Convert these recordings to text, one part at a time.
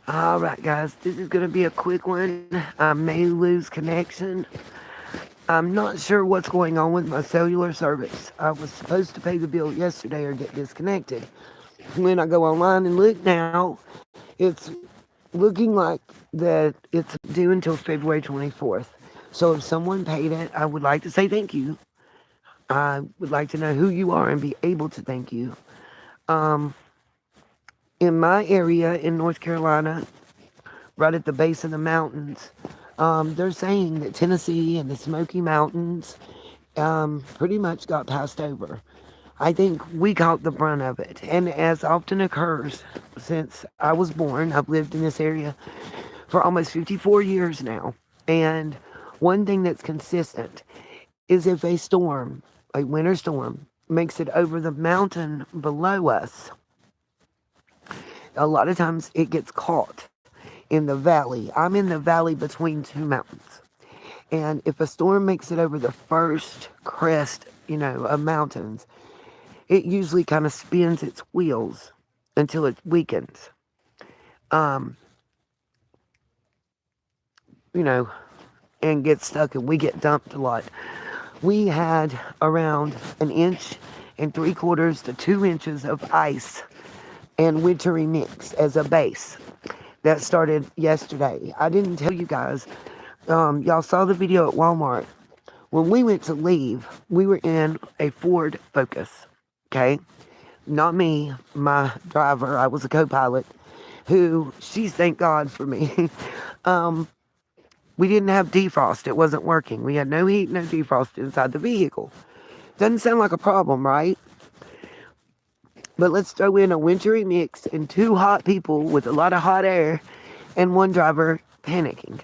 All right, guys, this is going to be a quick one. I may lose connection. I'm not sure what's going on with my cellular service. I was supposed to pay the bill yesterday or get disconnected. When I go online and look now, it's looking like that it's due until February 24th. So if someone paid it, I would like to say thank you. I would like to know who you are and be able to thank you. Um, in my area in North Carolina, right at the base of the mountains, they're saying that Tennessee and the Smoky Mountains pretty much got passed over. I think we caught the brunt of it. And as often occurs since I was born, I've lived in this area for almost 54 years now. And one thing that's consistent is if a storm, a winter storm, makes it over the mountain below us, a lot of times it gets caught in the valley. I'm in the valley between two mountains. And if a storm makes it over the first crest, of mountains, it usually kind of spins its wheels until it weakens. Um, you know, and gets stuck and we get dumped a lot. We had around 1.75 to 2 inches of ice and wintry mix as a base. That started yesterday. I didn't tell you guys. Y'all saw the video at Walmart. When we went to leave, we were in a Ford Focus. Okay? Not me, my driver. I was a co-pilot who, thank God for me. We didn't have defrost. It wasn't working. We had no heat, no defrost inside the vehicle. Doesn't sound like a problem, right? But let's throw in a wintry mix and 2 hot people with a lot of hot air and one driver panicking.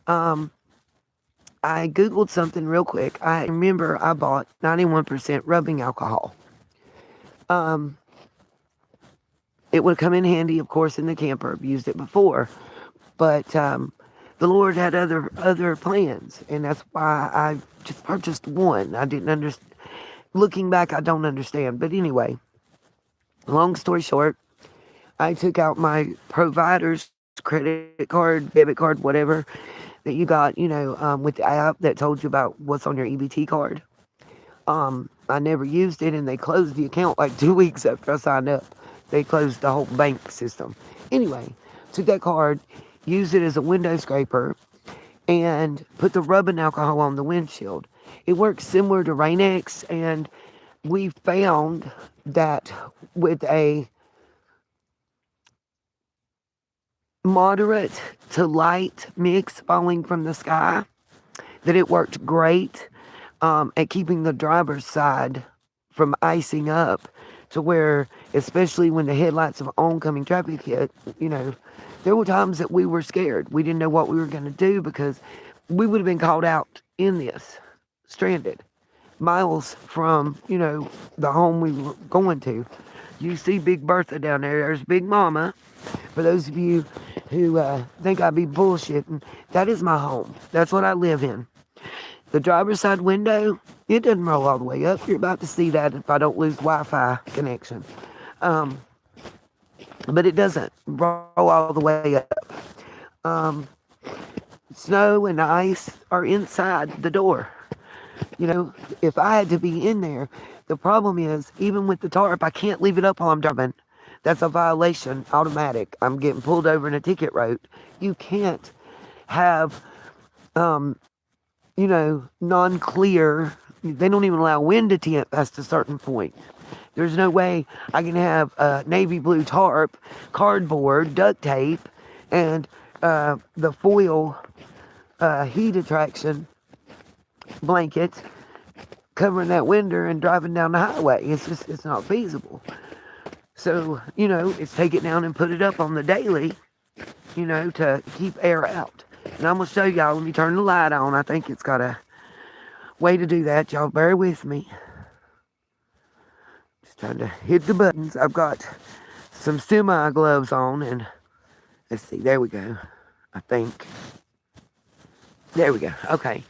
I Googled something real quick. I remember I bought 91% rubbing alcohol. It would come in handy, of course, in the camper. I've used it before. But the Lord had other plans, and that's why I just purchased one. I didn't understand. Looking back, I don't understand. But anyway, long story short, I took out my provider's credit card, debit card, whatever that you got, with the app that told you about what's on your EBT card. I never used it, and they closed the account like 2 weeks after I signed up. They closed the whole bank system. Anyway, took that card, used it as a window scraper, and put the rubbing alcohol on the windshield. It works similar to Rain-X, and we found that with a moderate to light mix falling from the sky, that it worked great at keeping the driver's side from icing up to where, especially when the headlights of oncoming traffic hit, there were times that we were scared. We didn't know what we were going to do because we would have been called out in this, stranded, miles from, the home we were going to. You see Big Bertha down there. There's Big Mama. For those of you who think I'd be bullshitting, that is my home. That's what I live in. The driver's side window, it doesn't roll all the way up. You're about to see that if I don't lose Wi-Fi connection. But it doesn't roll all the way up. Snow and ice are inside the door. If I had to be in there, the problem is, even with the tarp, I can't leave it up while I'm driving. That's a violation, automatic. I'm getting pulled over and a ticket wrote. You can't have, non-clear. They don't even allow wind to tent past a certain point. There's no way I can have a navy blue tarp, cardboard, duct tape, and the foil heat attraction blanket covering that window and driving down the highway. It's not feasible. So, it's take it down and put it up on the daily, to keep air out. And I'm going to show y'all. Let me turn the light on. I think it's got a way to do that. Y'all bear with me. Just trying to hit the buttons. I've got some semi-gloves on. And let's see. There we go. I think. There we go. Okay.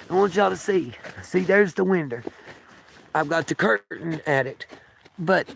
I want y'all to see. See, there's the window. I've got the curtain at it. But